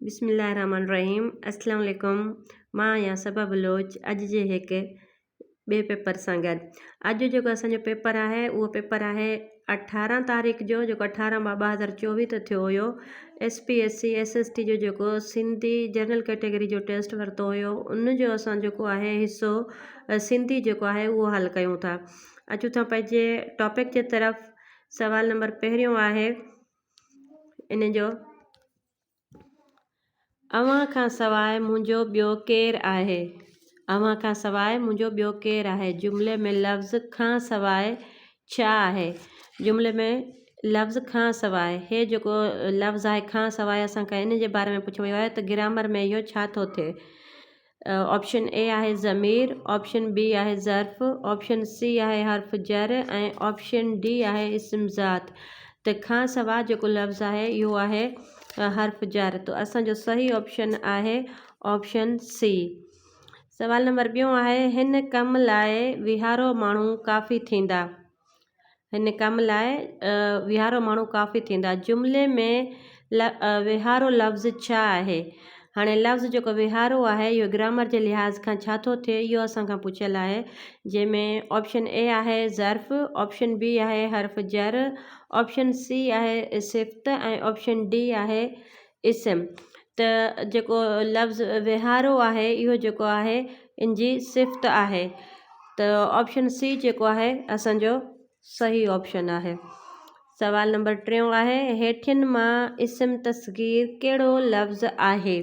बिस्मिल्लाहिर्रहमानिर्रहीम। अस्सलाम वालेकुम। मां आहियां सबा बलोच अॼु जे हिकु ॿिए पेपर सां गॾु। अॼु जेको असांजो पेपर आहे उहो पेपर आहे 18 तारीख़ जो, जेको 18/2/2024 ते थियो हुयो। SPSC SST जो जेको सिंधी जनरल कैटेगरी जो टेस्ट वरितो हुयो, उन जो असां जेको आहे हिसो सिंधी जेको आहे उहो हल कयूं था। अचूं था पंहिंजे टॉपिक जे तरफ़। सवाल नंबर पहिरियों आहे इन जो, अव्हां खां सवाइ मुंहिंजो ॿियो केरु आहे। अव्हां खां सवाइ मुंहिंजो ॿियो केरु आहे। जुमिले में लफ़्ज़ खां सवाइ छा आहे। जुमिले में लफ़्ज़ खां सवाइ, हे जेको लफ़्ज़ आहे खां सवाइ असांखां इन जे बारे में पुछियो वियो आहे त ग्रामर में इहो छा थो थिए। ऑप्शन ए आहे ज़मीर, ऑप्शन बी आहे ज़र्फ़, ऑप्शन सी आहे हर्फ़ जर ऐं ऑप्शन डी आहे इस्म ज़ात। त खां सवाइ जेको लफ़्ज़ आहे इहो आहे हर्फ़ जर। तो असांजो सही ऑप्शन आहे ऑप्शन सी। सवाल नंबर ॿियों आहे, हिन कम लाइ विहारो माण्हू काफ़ी थींदा। हिन कम लाइ विहारो माण्हू काफ़ी थींदा। जुमिले में विहारो लफ़्ज़ छा आहे। हाणे लफ़्ज़ जेको विहारो आहे इहो ग्रामर जे लिहाज़ खां छा थो थिए, इहो असांखां पुछियल आहे। जंहिंमें ऑप्शन ए आहे ज़र्फ़, ऑप्शन बी आहे हर्फ़ जर, ऑप्शन सी आहे सिफ़्त ऐं ऑप्शन डी आहे इस्म। त जेको लफ़्ज़ विहारो आहे इहो जेको आहे इन जी सिफ़्त आहे। त ऑप्शन सी जेको आहे असांजो सही ऑप्शन आहे। सवाल नंबर टियों आहे, हेठियुनि मां इस्म तस्गीर कहिड़ो लफ़्ज़ आहे।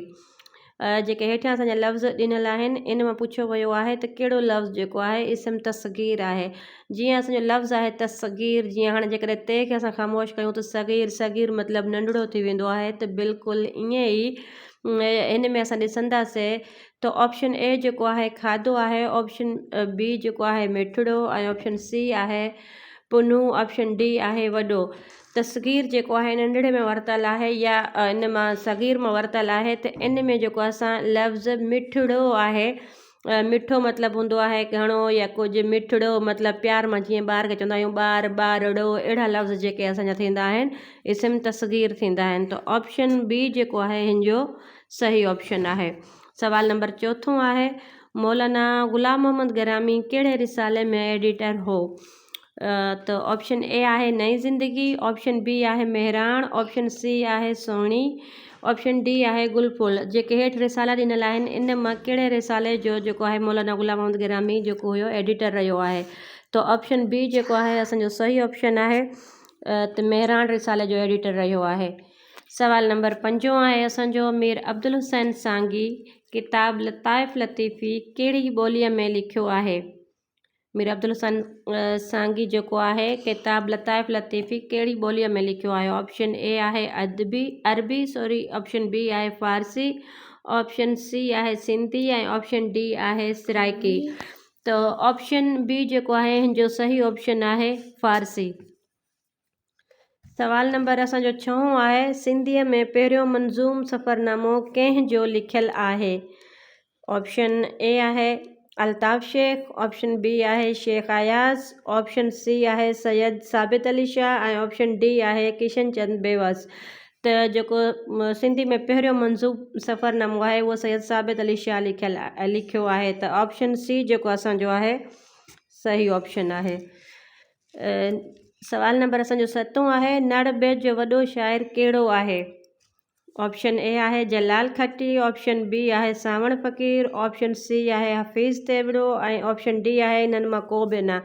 जेके हेठियां असांजा लफ़्ज़ ॾिनल आहिनि इन मां पुछियो वियो आहे त कहिड़ो लफ़्ज़ जेको आहे इस्म तस्गीर आहे। जीअं असांजो लफ़्ज़ आहे तस्गीर, जीअं हाणे जेकॾहिं ते खे असां ख़ामोश कयूं त सगीर, सगीर मतिलबु नंढड़ो थी वेंदो आहे। त बिल्कुलु ईअं ई इन में असां ॾिसंदासीं त ऑप्शन ए जेको आहे खाधो आहे, ऑप्शन बी जेको आहे मिठड़ो ऐं ऑप्शन सी आहे पुनू, ऑप्शन डी आहे वॾो। तस्गीर जेको आहे नंढड़े में वरितल आहे या इन मां सगीर मां वरितल आहे। त इन में जेको असां लफ़्ज़ मिठड़ो आहे, मिठो मतिलबु हूंदो आहे घणो या कुझु, मिठड़ो मतिलबु प्यार मां, जीअं ॿार खे चवंदा आहियूं ॿार, ॿारड़ो, अहिड़ा लफ़्ज़ जेके असांजा थींदा आहिनि इस्म तस्गीर थींदा आहिनि। त ऑप्शन बी जेको आहे हिन जो सही ऑप्शन आहे। सवाल नंबर चौथों आहे, मौलाना ग़ुलाम मोहम्मद गिरामी कहिड़े रिसाले में एडिटर हो। त ऑप्शन ए आहे नई ज़िंदगी, ऑप्शन बी आहे मेहराण, ऑप्शन सी आहे सोहिणी, ऑप्शन डी आहे गुलफुल। जेके हेठि रिसाला ॾिनल आहिनि इन मां कहिड़े रिसाले जो जेको आहे मौलाना ग़ुलाम मोहम्मद गिरामी जेको हुयो एडिटर रहियो आहे। त ऑप्शन बी जेको आहे असांजो सही ऑप्शन आहे। त मेहराण रिसाले जो एडिटर रहियो आहे। सवाल नंबर 5 आहे असांजो, मीर अब्दुल हुसैन सांगी किताब लताइफ़ लतीफ़ी कहिड़ी ॿोलीअ में लिखियो आहे। मीर अब्दुल हुसैन सांगी जेको आहे किताब लताइफ़ लतीफ़ी कहिड़ी ॿोलीअ में लिखियो आहे। ऑप्शन ए आहे अरबी, ऑप्शन बी आहे फ़ारसी, ऑप्शन सी आहे सिंधी ऐं ऑप्शन डी आहे सराइकी। त ऑप्शन बी जेको आहे हिन जो सही ऑप्शन आहे फ़ारसी। सवाल नंबर असांजो 6 आहे, सिंधीअ में पहिरियों मंज़ूम सफ़रनामो कंहिंजो लिखियल आहे। ऑप्शन ए आहे अल्ताफ़ शेख, ऑप्शन बी आहे शेख आयाज़, ऑप्शन सी आहे सैयद साबित अली शाह ऐं ऑप्शन डी आहे किशन चंद बेवस। त जेको सिंधी में पहिरियों मंज़ूम सफ़रनामो आहे उहो सैयद साबित अली शाह लिखियो आहे। त ऑप्शन सी जेको असांजो आहे सही ऑप्शन आहे। सवाल नंबर असांजो 7 आहे, नड़ बैदि जो वॾो शाइर कहिड़ो आहे। ऑप्शन ए आहे जलाल खटी, ऑप्शन बी आहे सावण फ़कीर, ऑप्शन सी आहे हफ़ीज़ तेवड़ो ऐं ऑप्शन डी आहे इन्हनि मां को बि न।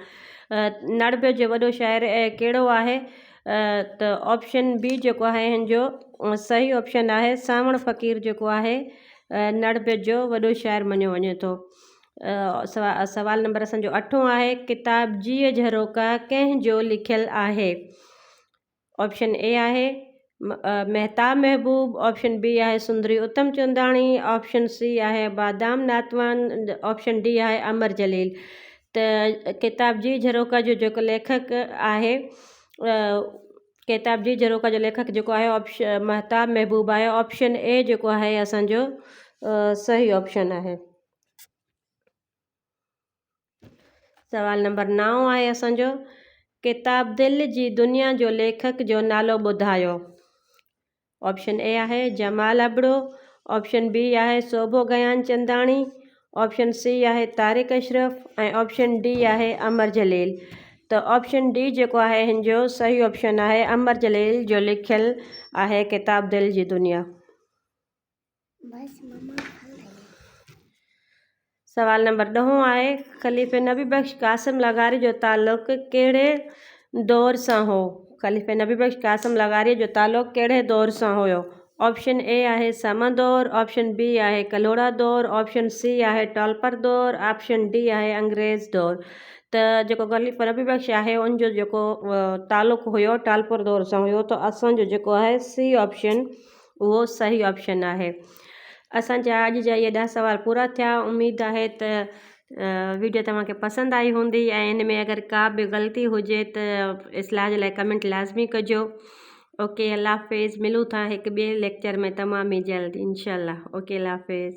नड़ बैदि जो वॾो शाइर कहिड़ो आहे। त ऑप्शन बी जेको आहे हिन जो सही ऑप्शन आहे सावण फ़कीर जेको आहे नड़ बैदि जो वॾो शाइर मञियो वञे थो। सवाल नंबर असांजो 8 आहे, किताब जीअ झरोका कंहिंजो लिखियल आहे। ऑप्शन ए आहे महताब महबूब, ऑप्शन बी आहे सुंदरी उत्तम चंदाणी, ऑप्शन सी आहे बादाम नातवान, ऑप्शन डी आहे अमर जलील। त किताब जी झरोका जो जेको लेखक आहे, किताब जी झरोका जो लेखक जेको आहे ऑप्शन महताब महबूब आहे। ऑप्शन ए जेको आहे असांजो सही ऑप्शन आहे। सवाल नंबर 9 आहे असांजो, किताब दिलि जी दुनिया जो लेखक जो नालो ॿुधायो। ऑप्शन ए आहे जमाल अबड़ो, ऑप्शन बी आहे शोभो गयान चंदाणी, ऑप्शन सी आहे तारिक अशरफ ऐं ऑप्शन डी आहे अमर जलील। त ऑप्शन डी जेको आहे हिन जो सही ऑप्शन आहे अमर जलील जो लिखियलु आहे किताब दिल जी दुनिया। सवाल नंबर 10 आहे ख़लीफ़े नबी बख्श कासिम लगारी जो ताल्लुक़ कहिड़े दौर सां हो। ख़लीफ़े नबी बख्श कासिम लगारी जो ताल्लुक़ कहिड़े दौर सां हुयो। ऑप्शन ए आहे समा दौर, ऑप्शन बी आहे कलोड़ा दौर, ऑप्शन सी आहे टालपर दौर, ऑप्शन डी आहे अंग्रेज़ दौर। त जेको ख़लीफ़ा नबी बख्श आहे उनजो जेको ताल्लुक़ हुयो टालपुर दौर सां हुयो। त असांजो जेको आहे सी ऑप्शन उहो सही ऑप्शन आहे। असांजा अॼु जा इहे 10 सवाल पूरा थिया। उमेद आहे त वीडियो तव्हांखे पसंदि आई हूंदी ऐं इन में अगरि का बि ग़लती हुजे त इस्लाह जे लाइ कमेंट लाज़मी कजो। ओके, अल्लाह हाफ़िज़। मिलूं था हिकु ॿिए लेक्चर में तमामु ई जल्द इंशाअल्लाह। ओके, अल्लाह हाफ़िज़।